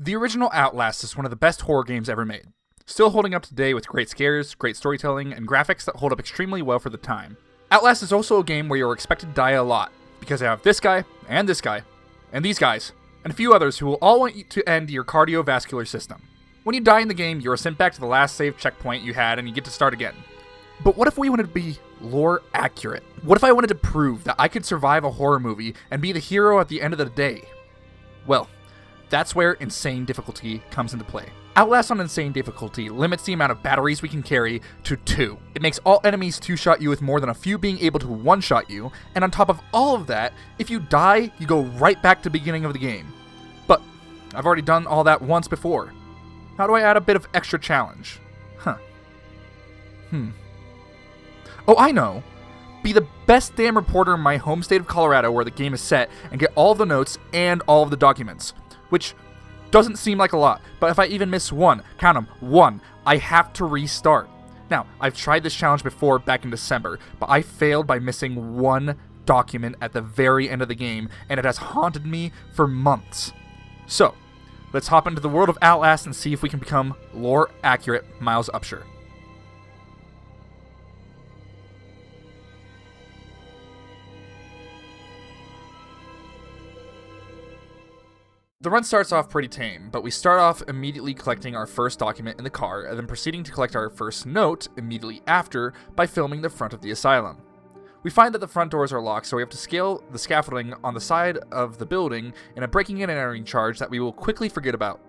The original Outlast is one of the best horror games ever made. Still holding up today with great scares, great storytelling, and graphics that hold up extremely well for the time. Outlast is also a game where you're expected to die a lot, because I have this guy, and these guys, and a few others who will all want you to end your cardiovascular system. When you die in the game, you are sent back to the last save checkpoint you had and you get to start again. But what if we wanted to be lore accurate? What if I wanted to prove that I could survive a horror movie and be the hero at the end of the day? Well, that's where insane difficulty comes into play. Outlast on insane difficulty limits the amount of batteries we can carry to 2. It makes all enemies 2-shot you with more than a few being able to 1-shot you, and on top of all of that, if you die, you go right back to the beginning of the game. But I've already done all that once before. How do I add a bit of extra challenge? Oh, I know. Be the best damn reporter in my home state of Colorado where the game is set and get all of the notes and all of the documents. Which doesn't seem like a lot, but if I even miss one, count them, one, I have to restart. Now, I've tried this challenge before back in December, but I failed by missing one document at the very end of the game, and it has haunted me for months. So, let's hop into the world of Outlast and see if we can become lore accurate Miles Upshur. The run starts off pretty tame, but we start off immediately collecting our first document in the car, and then proceeding to collect our first note immediately after by filming the front of the asylum. We find that the front doors are locked, so we have to scale the scaffolding on the side of the building in a breaking and entering charge that we will quickly forget about.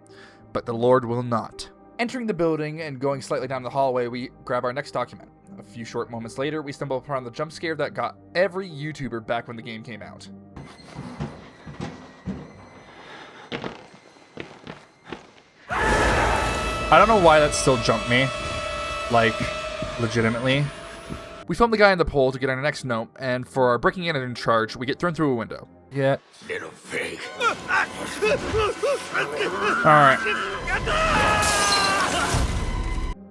But the Lord will not. Entering the building and going slightly down the hallway, we grab our next document. A few short moments later, we stumble upon the jump scare that got every YouTuber back when the game came out. I don't know why that still jumped me. Like, legitimately. We film the guy in the pole to get our next note, and for our breaking in and in charge, we get thrown through a window. Yeah. Little pig. Alright.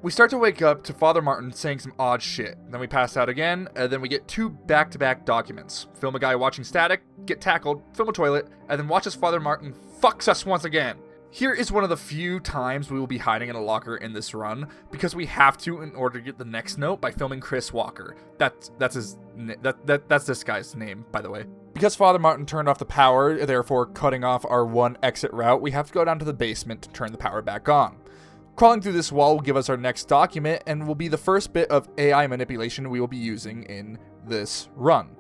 We start to wake up to Father Martin saying some odd shit. Then we pass out again, and then we get 2 back-to-back documents. Film a guy watching static, get tackled, film a toilet, and then watch as Father Martin fucks us once again. Here is one of the few times we will be hiding in a locker in this run, because we have to in order to get the next note by filming Chris Walker. That's this guy's name, by the way. Because Father Martin turned off the power, therefore cutting off our one exit route, we have to go down to the basement to turn the power back on. Crawling through this wall will give us our next document and will be the first bit of AI manipulation we will be using in this run.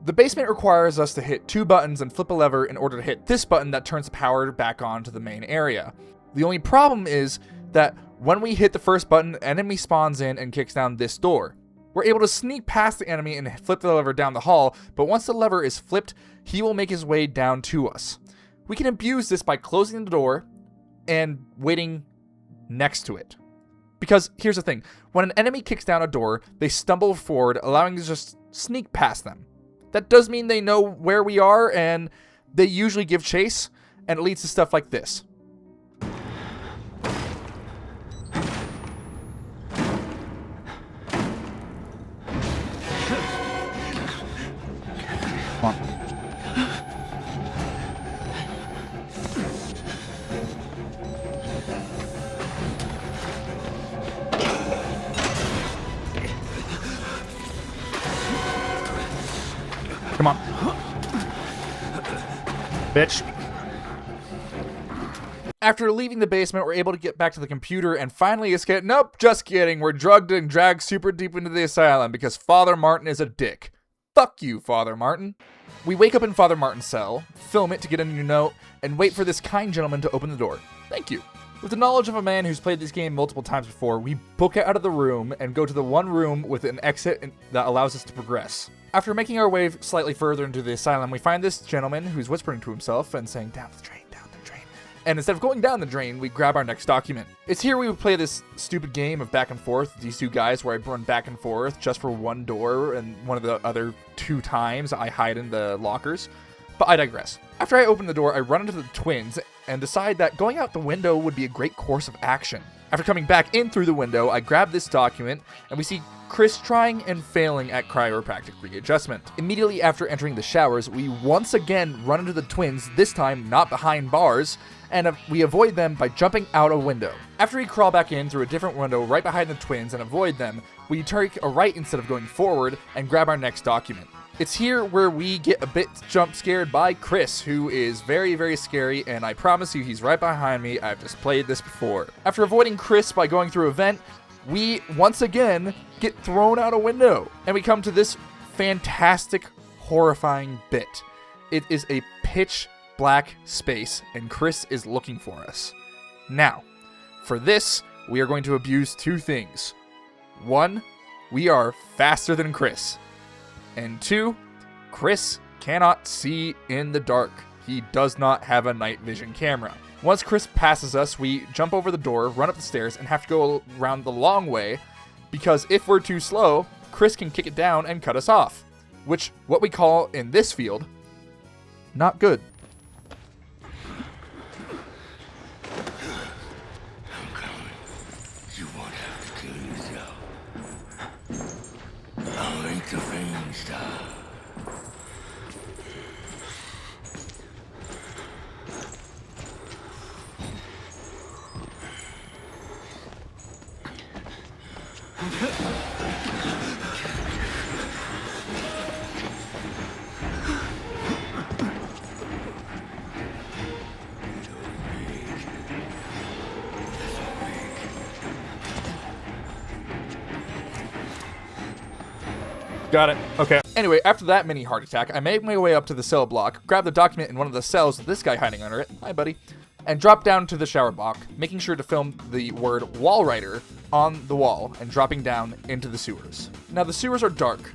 The basement requires us to hit 2 buttons and flip a lever in order to hit this button that turns the power back on to the main area. The only problem is that when we hit the first button, an enemy spawns in and kicks down this door. We're able to sneak past the enemy and flip the lever down the hall, but once the lever is flipped, he will make his way down to us. We can abuse this by closing the door and waiting next to it. Because here's the thing, when an enemy kicks down a door, they stumble forward, allowing us to just sneak past them. That does mean they know where we are, and they usually give chase, and it leads to stuff like this. Come on. Come on. Bitch. After leaving the basement, we're able to get back to the computer and finally escape. Nope, just kidding. We're drugged and dragged super deep into the asylum because Father Martin is a dick. Fuck you, Father Martin. We wake up in Father Martin's cell, film it to get a new note, and wait for this kind gentleman to open the door. Thank you. With the knowledge of a man who's played this game multiple times before, we book out of the room and go to the one room with an exit that allows us to progress. After making our way slightly further into the asylum, we find this gentleman who's whispering to himself and saying, down the drain, down the drain. And instead of going down the drain, we grab our next document. It's here we would play this stupid game of back and forth, these 2 guys, where I run back and forth just for one door, and one of the other 2 times I hide in the lockers. But I digress. After I open the door, I run into the twins and decide that going out the window would be a great course of action. After coming back in through the window, I grab this document, and we see Chris trying and failing at chiropractic readjustment. Immediately after entering the showers, we once again run into the twins, this time not behind bars, and we avoid them by jumping out a window. After we crawl back in through a different window right behind the twins and avoid them, we take a right instead of going forward and grab our next document. It's here where we get a bit jump scared by Chris, who is very, very scary, and I promise you he's right behind me. I've just played this before. After avoiding Chris by going through a vent, we once again get thrown out a window, and we come to this fantastic, horrifying bit. It is a pitch black space, and Chris is looking for us. Now, for this, we are going to abuse two things. One, we are faster than Chris. And two, Chris cannot see in the dark. He does not have a night vision camera. Once Chris passes us, we jump over the door, run up the stairs, and have to go around the long way, because if we're too slow, Chris can kick it down and cut us off, which what we call in this field, not good. I'm coming. You won't have to kill yourself. I'll make the rain stop. Got it. Okay. Anyway, after that mini heart attack, I make my way up to the cell block, grab the document in one of the cells with this guy hiding under it, hi buddy, and drop down to the shower block, making sure to film the word wall writer on the wall and dropping down into the sewers. Now the sewers are dark,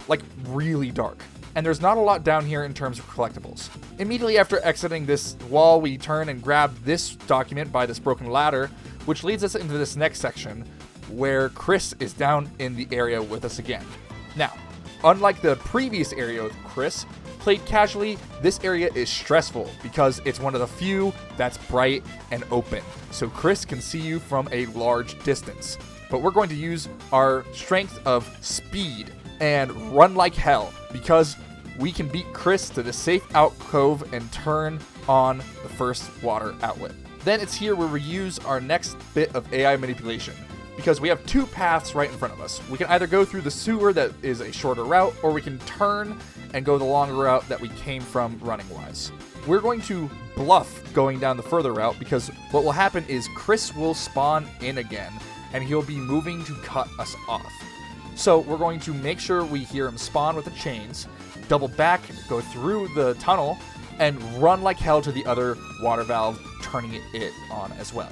like really dark, and there's not a lot down here in terms of collectibles. Immediately after exiting this wall, we turn and grab this document by this broken ladder, which leads us into this next section where Chris is down in the area with us again. Now, unlike the previous area with Chris, played casually, this area is stressful because it's one of the few that's bright and open, so Chris can see you from a large distance. But we're going to use our strength of speed and run like hell because we can beat Chris to the safe alcove and turn on the first water outlet. Then it's here where we use our next bit of AI manipulation, because we have two paths right in front of us. We can either go through the sewer that is a shorter route, or we can turn and go the longer route that we came from running-wise. We're going to bluff going down the further route because what will happen is Chris will spawn in again, and he'll be moving to cut us off. So we're going to make sure we hear him spawn with the chains, double back, go through the tunnel, and run like hell to the other water valve, turning it on as well.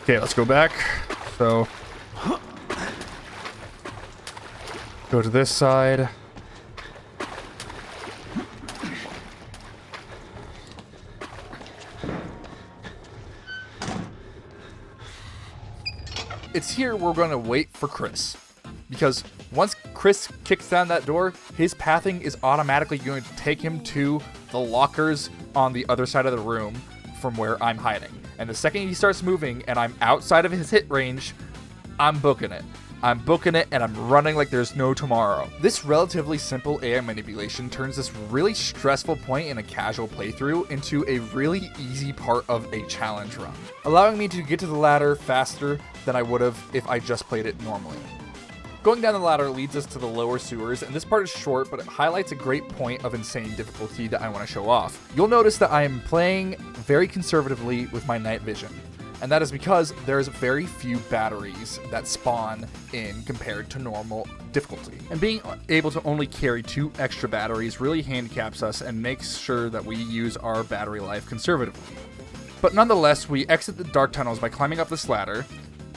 Okay, let's go back. So, go to this side. It's here we're going to wait for Chris, because once Chris kicks down that door, his pathing is automatically going to take him to the lockers on the other side of the room from where I'm hiding. And the second he starts moving and I'm outside of his hit range, I'm booking it. I'm booking it and I'm running like there's no tomorrow. This relatively simple AI manipulation turns this really stressful point in a casual playthrough into a really easy part of a challenge run, allowing me to get to the ladder faster than I would have if I just played it normally. Going down the ladder leads us to the lower sewers, and this part is short, but it highlights a great point of insane difficulty that I want to show off. You'll notice that I am playing very conservatively with my night vision, and that is because there's very few batteries that spawn in compared to normal difficulty. And being able to only carry 2 extra batteries really handicaps us and makes sure that we use our battery life conservatively. But nonetheless, we exit the dark tunnels by climbing up this ladder,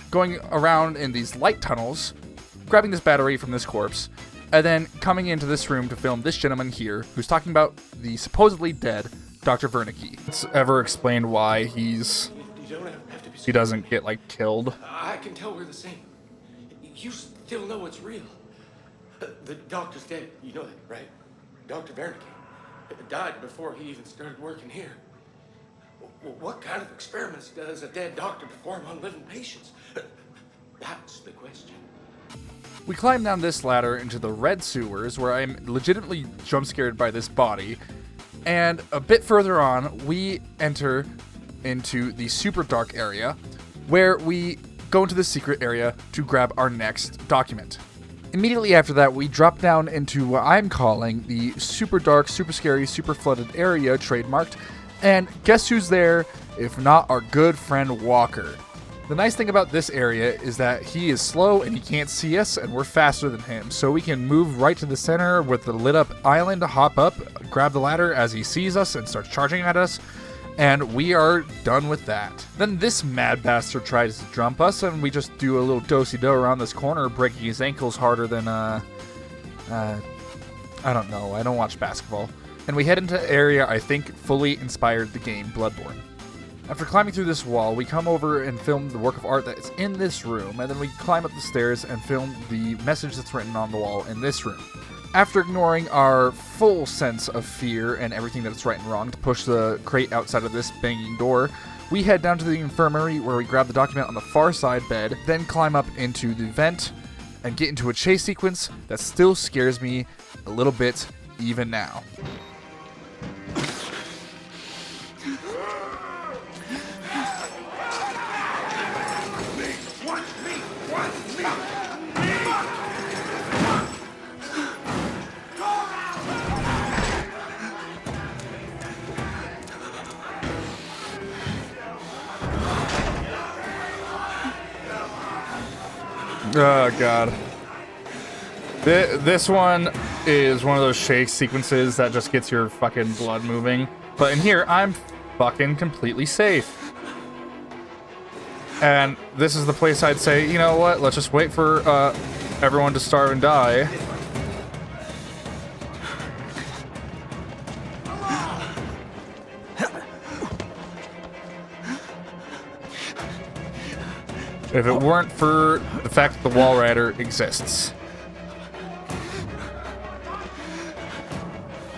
going around in these light tunnels, grabbing this battery from this corpse, and then coming into this room to film this gentleman here, who's talking about the supposedly dead Dr. Wernicke. It's ever explained why he doesn't get, like, killed? I can tell we're the same. You still know it's real. The doctor's dead. You know that, right? Dr. Wernicke died before he even started working here. What kind of experiments does a dead doctor perform on living patients? That's the question. We climb down this ladder into the red sewers, where I'm legitimately jump scared by this body. And a bit further on, we enter into the super dark area, where we go into the secret area to grab our next document. Immediately after that, we drop down into what I'm calling the super dark, super scary, super flooded area, trademarked. And guess who's there, if not our good friend Walker. The nice thing about this area is that he is slow and he can't see us, and we're faster than him. So we can move right to the center with the lit up island, hop up, grab the ladder as he sees us and starts charging at us. And we are done with that. Then this mad bastard tries to jump us, and we just do a little do-si-do around this corner, breaking his ankles harder than, I don't know, I don't watch basketball. And we head into an area I think fully inspired the game Bloodborne. After climbing through this wall, we come over and film the work of art that is in this room, and then we climb up the stairs and film the message that's written on the wall in this room. After ignoring our full sense of fear and everything that's right and wrong to push the crate outside of this banging door, we head down to the infirmary where we grab the document on the far side bed, then climb up into the vent and get into a chase sequence that still scares me a little bit even now. Oh, God. This one is one of those shake sequences that just gets your fucking blood moving. But in here, I'm fucking completely safe. And this is the place I'd say, you know what, let's just wait for everyone to starve and die. If it weren't for the fact that the wall rider exists.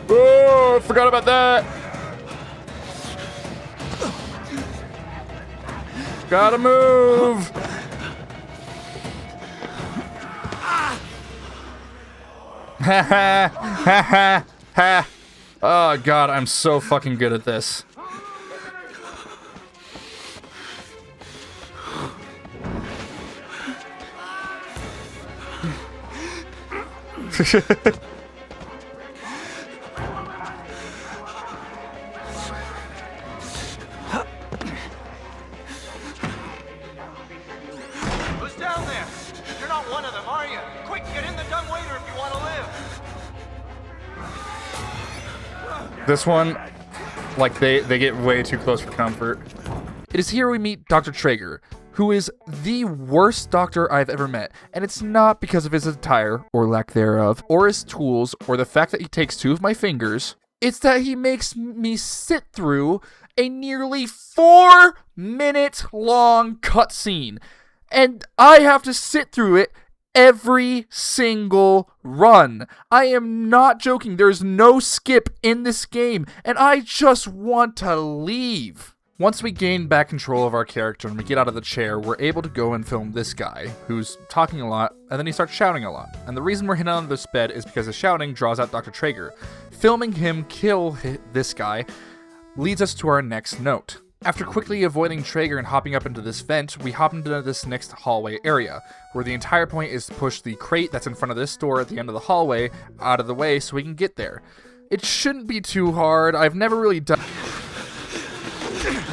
Oh, I forgot about that. Gotta move. Ha ha ha ha ha. Oh God, I'm so fucking good at this. Who's down there? You're not one of them, are you? Quick, get in the dumbwaiter if you want to live. This one, like, they get way too close for comfort. It is here we meet Dr. Trager, who is the worst doctor I've ever met. And it's not because of his attire, or lack thereof, or his tools, or the fact that he takes 2 of my fingers. It's that he makes me sit through a nearly 4-minute long cutscene. And I have to sit through it every single run. I am not joking. There's no skip in this game, and I just want to leave. Once we gain back control of our character and we get out of the chair, we're able to go and film this guy, who's talking a lot, and then he starts shouting a lot. And the reason we're hidden under this bed is because the shouting draws out Dr. Trager. Filming him kill this guy leads us to our next note. After quickly avoiding Trager and hopping up into this vent, we hop into this next hallway area, where the entire point is to push the crate that's in front of this door at the end of the hallway out of the way so we can get there. It shouldn't be too hard. I've never really done...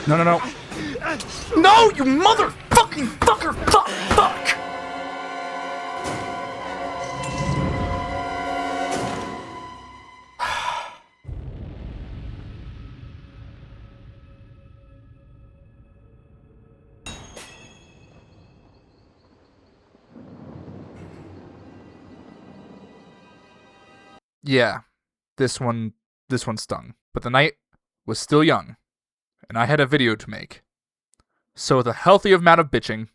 No. No, you motherfucking fucker! Fuck! Yeah, this one stung. But the night was still young, and I had a video to make. So with a healthy amount of bitching,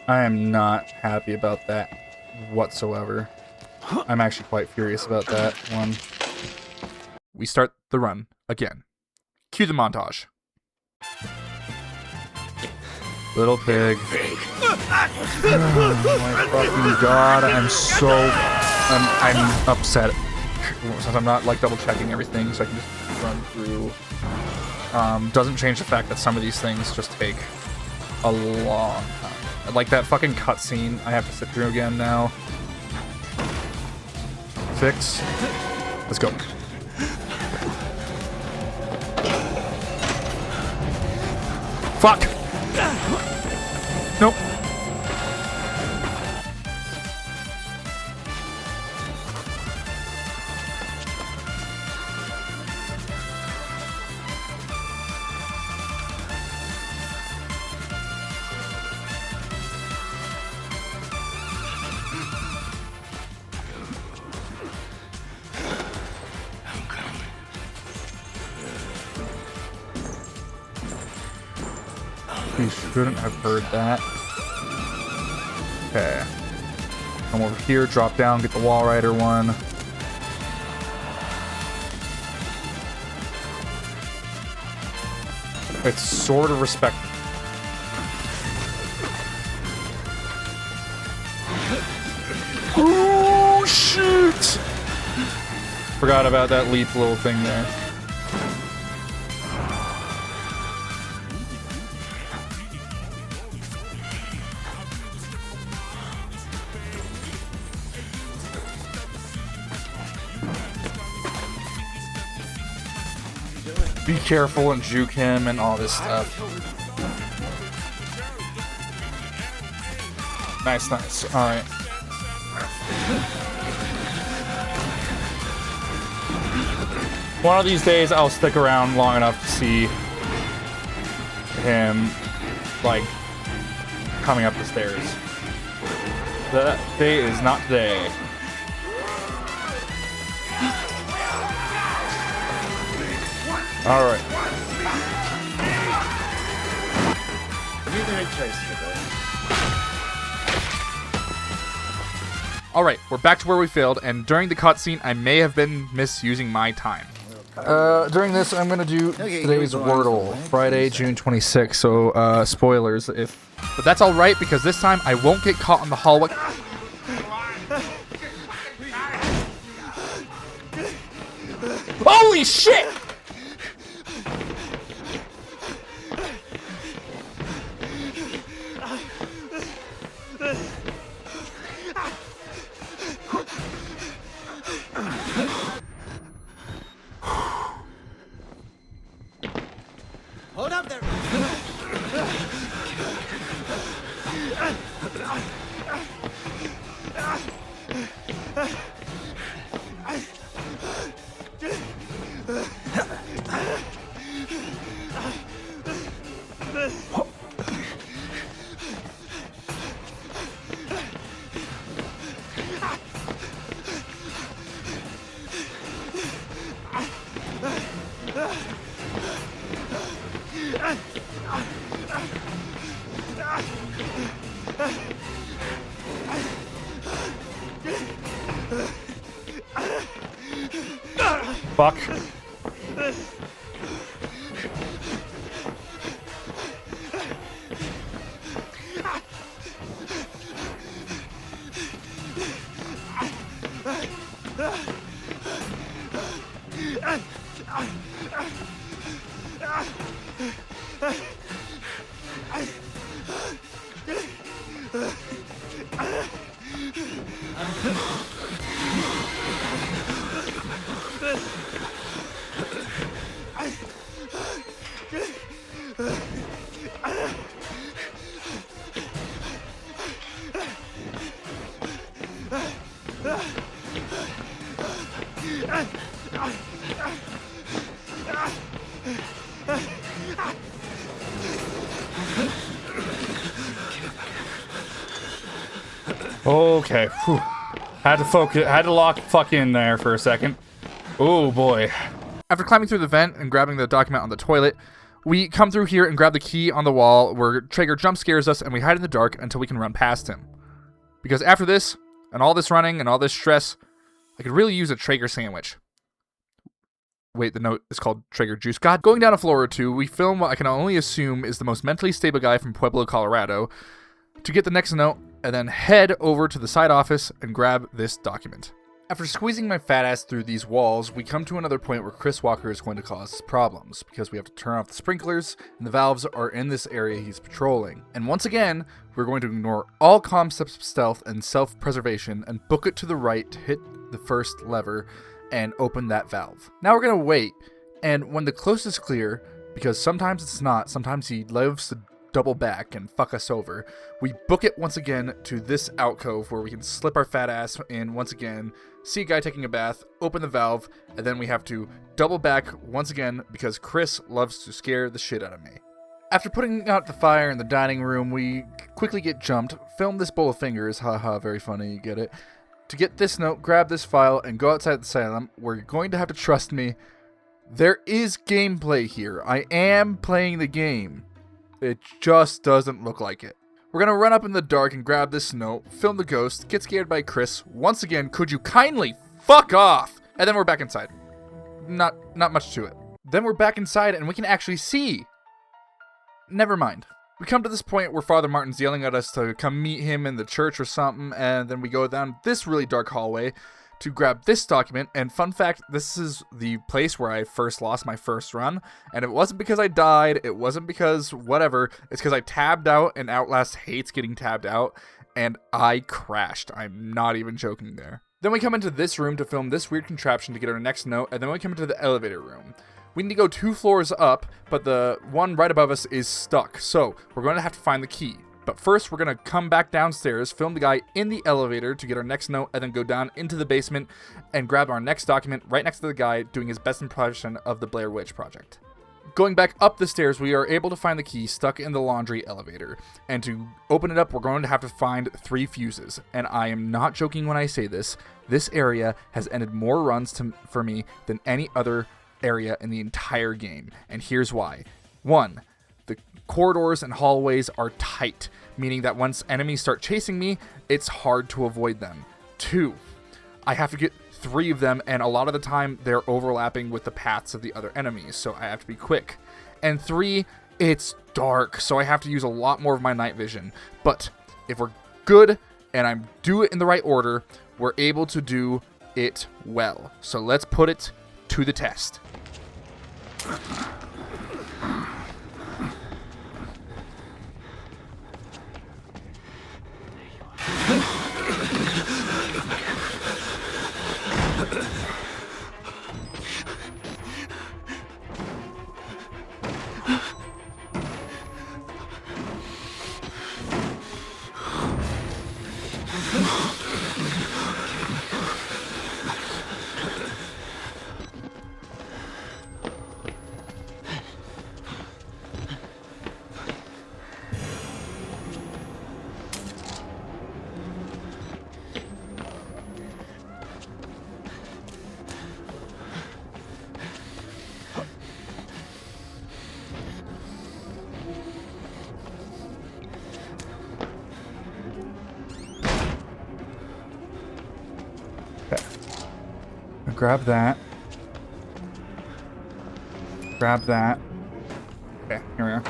I am not happy about that whatsoever. I'm actually quite furious about that one. We start the run again. Cue the montage. Little pig. Oh my fucking god, I'm upset. Since I'm not like double checking everything, so I can just run through. Doesn't change the fact that some of these things just take a long time. Like that fucking cutscene I have to sit through again now. 6. Let's go. Fuck! Nope. We shouldn't have heard that. Okay. Come over here, drop down, get the wall rider one. It's sort of respected. Oh, shit! Forgot about that leap little thing there. Be careful and juke him and all this stuff. Nice, nice. Alright. One of these days I'll stick around long enough to see him, like, coming up the stairs. That day is not today. All right. All right, we're back to where we failed, and during the cutscene, I may have been misusing my time. During this, I'm gonna do today's Wordle, Friday, June 26th. So, spoilers but that's all right because this time I won't get caught in the hallway. Holy shit! Hold up there. Fuck. Okay. Whew. Had to focus. Had to lock fuck in there for a second. Oh boy. After climbing through the vent and grabbing the document on the toilet, we come through here and grab the key on the wall where Trager jump scares us and we hide in the dark until we can run past him. Because after this, and all this running and all this stress, I could really use a Trager sandwich. Wait, the note is called Trager Juice. God, going down a floor or two, we film what I can only assume is the most mentally stable guy from Pueblo, Colorado, to get the next note, and then head over to the side office and grab this document. After squeezing my fat ass through these walls, we come to another point where Chris Walker is going to cause problems, because we have to turn off the sprinklers, and the valves are in this area he's patrolling. And once again, we're going to ignore all concepts of stealth and self-preservation, and book it to the right to hit the first lever, and open that valve. Now we're going to wait, and when the coast is clear, because sometimes it's not, sometimes he loves to double back and fuck us over, we book it once again to this alcove where we can slip our fat ass in once again, see a guy taking a bath, open the valve, and then we have to double back once again because Chris loves to scare the shit out of me. After putting out the fire in the dining room, we quickly get jumped, film this bowl of fingers, haha, very funny, you get it. To get this note, grab this file, and go outside the asylum. We're going to have to trust me. There is gameplay here. I am playing the game. It just doesn't look like it. We're going to run up in the dark and grab this note, film the ghost, get scared by Chris. Once again, could you kindly fuck off? And then we're back inside. Not much to it. Then we're back inside and we can actually see. Never mind. We come to this point where Father Martin's yelling at us to come meet him in the church or something, and then we go down this really dark hallway to grab this document. And fun fact, this is the place where I first lost my first run, and it wasn't because I died, it wasn't because whatever, it's because I tabbed out, and Outlast hates getting tabbed out, and I crashed. I'm not even joking there. Then we come into this room to film this weird contraption to get our next note, and then we come into the elevator room. We need to go 2 floors up, but the one right above us is stuck, so we're going to have to find the key. But first, we're going to come back downstairs, film the guy in the elevator to get our next note, and then go down into the basement and grab our next document right next to the guy doing his best impression of the Blair Witch Project. Going back up the stairs, we are able to find the key stuck in the laundry elevator. And to open it up, we're going to have to find 3 fuses. And I am not joking when I say this. This area has ended more runs for me than any other area in the entire game, and here's why. 1, the corridors and hallways are tight, meaning that once enemies start chasing me, it's hard to avoid them. 2, I have to get 3 of them, and a lot of the time they're overlapping with the paths of the other enemies, so I have to be quick. And 3, it's dark, so I have to use a lot more of my night vision. But if we're good and I do it in the right order, we're able to do it well. So let's put it to the test. Grab that. Grab that. Okay, here we are.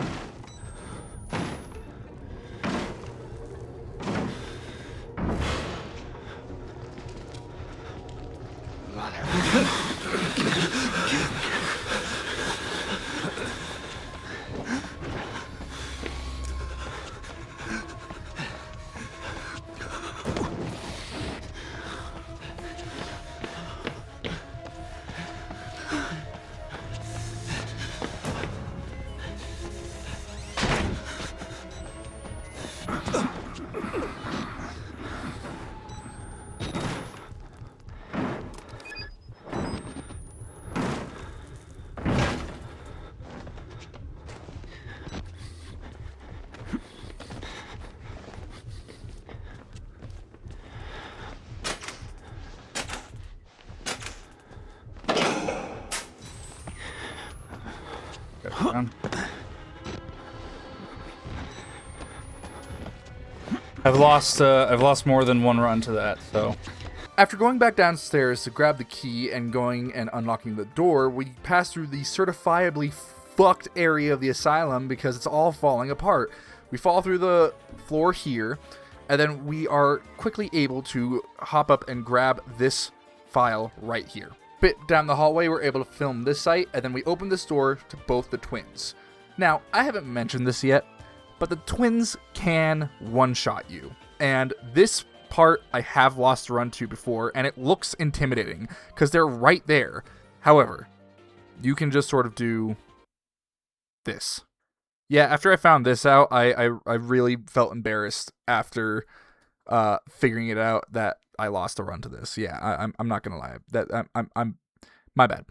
Down. I've lost more than one run to that, so. After going back downstairs to grab the key and going and unlocking the door, we pass through the certifiably fucked area of the asylum because it's all falling apart. We fall through the floor here, and then we are quickly able to hop up and grab this file right here. Bit down the hallway, we're able to film this site, and then we open this door to both the twins. Now, I haven't mentioned this yet, but the twins can one-shot you, and this part I have lost a run to before, and it looks intimidating because they're right there. However, you can just sort of do this. Yeah, after I found this out, I really felt embarrassed after figuring it out that I lost a run to this. Yeah, I'm not gonna lie. That I'm my bad.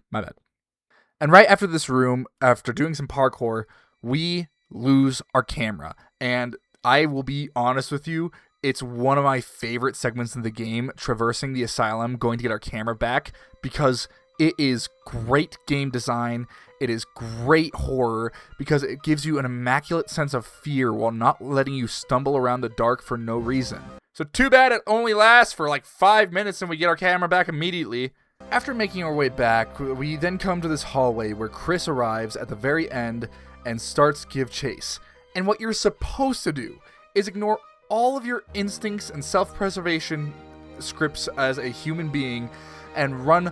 And right after this room, after doing some parkour, we lose our camera, and I will be honest with you. It's one of my favorite segments in the game, traversing the asylum, going to get our camera back, because it is great game design. It is great horror, because it gives you an immaculate sense of fear while not letting you stumble around the dark for no reason. So too bad it only lasts for like 5 minutes and we get our camera back immediately. After making our way back, we then come to this hallway where Chris arrives at the very end and starts give chase. And what you're supposed to do is ignore all of your instincts and self-preservation scripts as a human being and run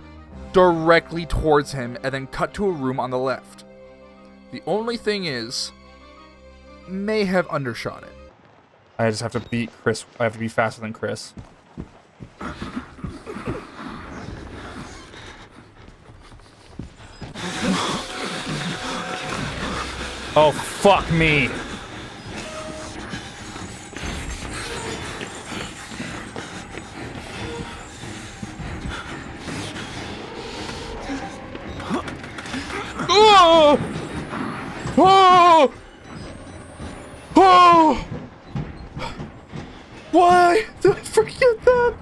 directly towards him and then cut to a room on the left. The only thing is, may have undershot it. I just have to beat Chris. I have to be faster than Chris. Oh, fuck me. Oh! Oh! Oh! Why did I forget that?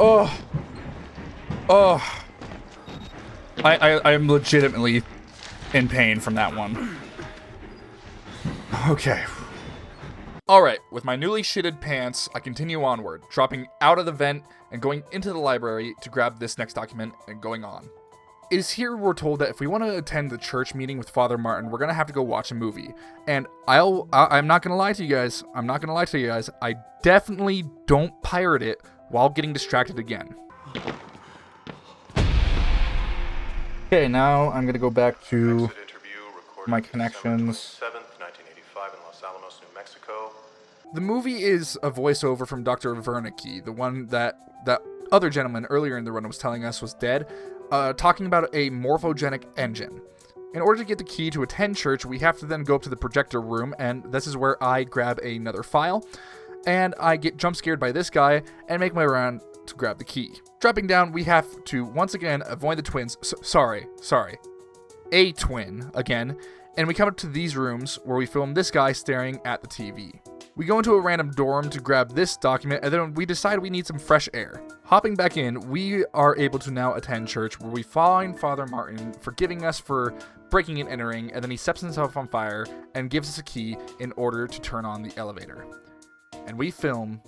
Oh. Oh. I am legitimately in pain from that one. Okay. Alright, with my newly shitted pants, I continue onward, dropping out of the vent and going into the library to grab this next document and going on. It is here we're told that if we want to attend the church meeting with Father Martin, we're going to have to go watch a movie. And I'm not going to lie to you guys. I definitely don't pirate it while getting distracted again. Okay, now I'm going to go back to my connections. 7th, 1985 in Los Alamos, New Mexico. The movie is a voiceover from Dr. Wernicke, the one that other gentleman earlier in the run was telling us was dead, talking about a morphogenic engine. In order to get the key to attend church, we have to then go up to the projector room, and this is where I grab another file, and I get jump scared by this guy and make my way around to grab the key. Dropping down, we have to once again avoid the twins. Sorry. A twin again, and we come up to these rooms where we film this guy staring at the TV. We go into a random dorm to grab this document, and then we decide we need some fresh air. Hopping back in, we are able to now attend church, where we find Father Martin forgiving us for breaking and entering, and then he sets himself on fire and gives us a key in order to turn on the elevator. And we film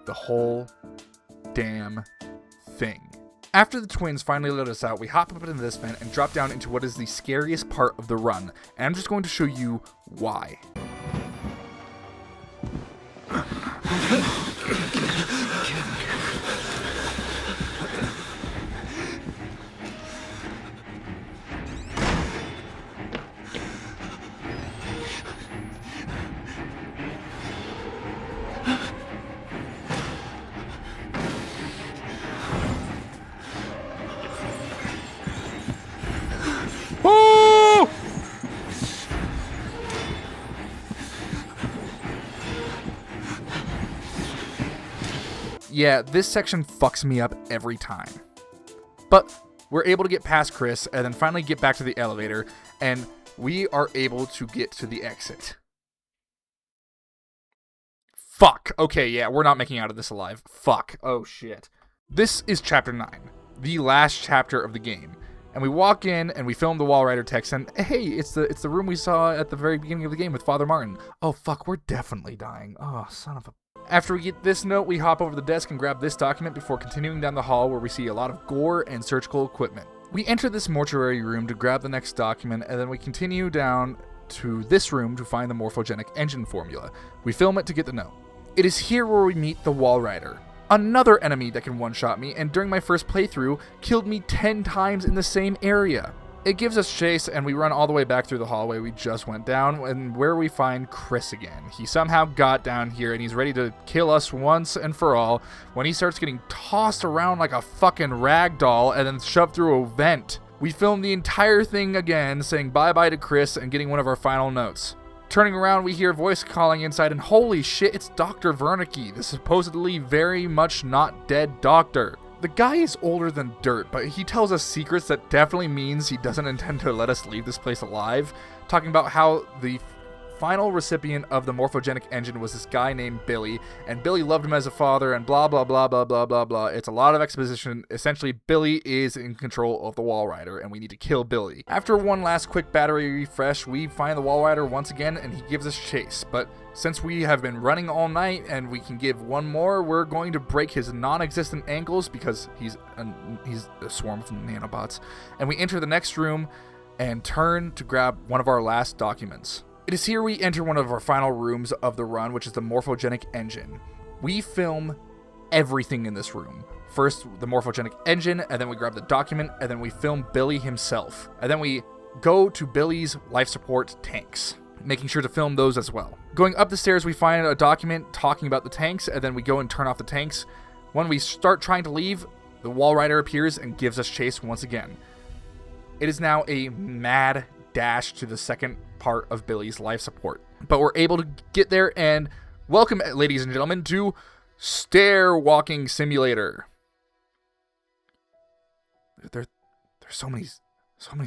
the whole damn thing. After the twins finally let us out, we hop up into this vent and drop down into what is the scariest part of the run, and I'm just going to show you why. Yeah, this section fucks me up every time. But we're able to get past Chris and then finally get back to the elevator, and we are able to get to the exit. Fuck. Okay, yeah, we're not making out of this alive. Fuck. Oh, shit. This is Chapter 9, the last chapter of the game. And we walk in and we film the wall rider text and hey, it's the room we saw at the very beginning of the game with Father Martin. Oh fuck, we're definitely dying. Oh, son of a... After we get this note, we hop over to the desk and grab this document before continuing down the hall where we see a lot of gore and surgical equipment. We enter this mortuary room to grab the next document and then we continue down to this room to find the morphogenic engine formula. We film it to get the note. It is here where we meet the wall rider. Another enemy that can one-shot me, and during my first playthrough, killed me 10 times in the same area. It gives us chase, and we run all the way back through the hallway we just went down, and where we find Chris again. He somehow got down here, and he's ready to kill us once and for all, when he starts getting tossed around like a fucking rag doll, and then shoved through a vent. We filmed the entire thing again, saying bye-bye to Chris, and getting one of our final notes. Turning around, we hear a voice calling inside, and holy shit, it's Dr. Wernicke, the supposedly very much not dead doctor. The guy is older than dirt, but he tells us secrets that definitely means he doesn't intend to let us leave this place alive, talking about how the final recipient of the morphogenic engine was this guy named Billy, and Billy loved him as a father, and blah blah blah blah blah blah blah. It's a lot of exposition. Essentially, Billy is in control of the wall rider, and we need to kill Billy. After one last quick battery refresh, we find the wall rider once again, and he gives us chase. But since we have been running all night, and we can give one more, we're going to break his non-existent ankles because he's a swarm of nanobots. And we enter the next room and turn to grab one of our last documents. It is here we enter one of our final rooms of the run, which is the morphogenic engine. We film everything in this room. First, the morphogenic engine, and then we grab the document, and then we film Billy himself. And then we go to Billy's life support tanks, making sure to film those as well. Going up the stairs, we find a document talking about the tanks, and then we go and turn off the tanks. When we start trying to leave, the wall rider appears and gives us chase once again. It is now a mad dash to the second part of Billy's life support. But we're able to get there, and welcome, ladies and gentlemen, to Stair Walking Simulator. There's so many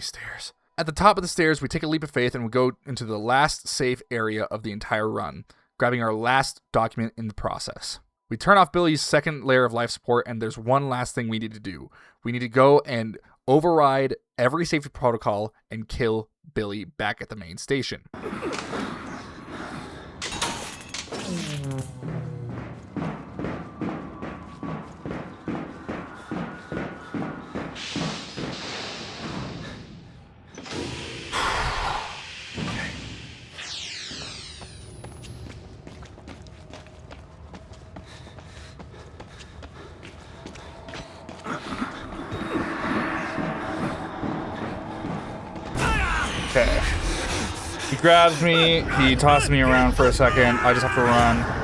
stairs. At the top of the stairs, we take a leap of faith and we go into the last safe area of the entire run, grabbing our last document in the process. We turn off Billy's second layer of life support, and there's one last thing we need to do. We need to go and override every safety protocol and kill Billy back at the main station. Okay. He grabs me, he tosses me around for a second, I just have to run.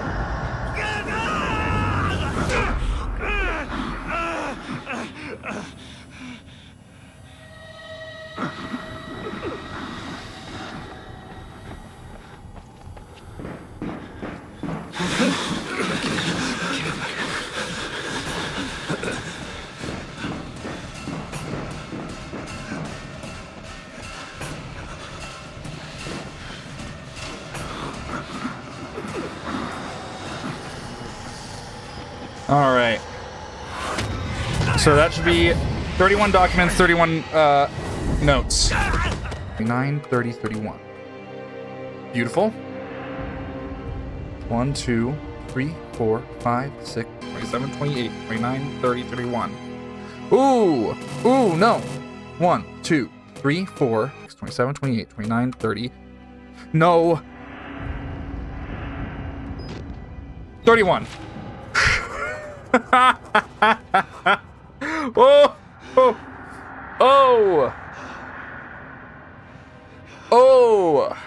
All right. So that should be 31 documents, 31 notes. 29, 30, 31. Beautiful. 1, 2, 3, 4, 5, 6, 27, 28, 29, 30, 31. Ooh, no. 1, 2, 3, 4, 6, 27, 28, 29, 30. No. 31. Oh!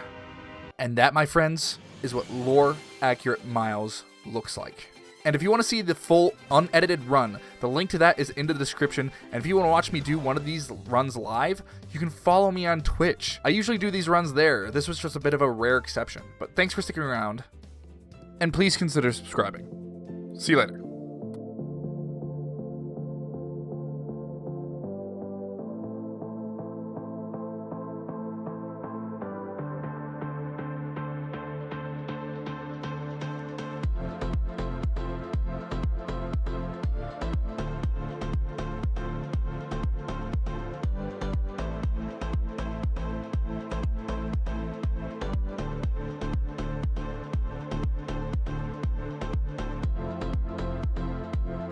And that, my friends, is what lore-accurate Miles looks like. And if you want to see the full unedited run, the link to that is in the description. And if you want to watch me do one of these runs live, you can follow me on Twitch. I usually do these runs there. This was just a bit of a rare exception. But thanks for sticking around. And please consider subscribing. See you later.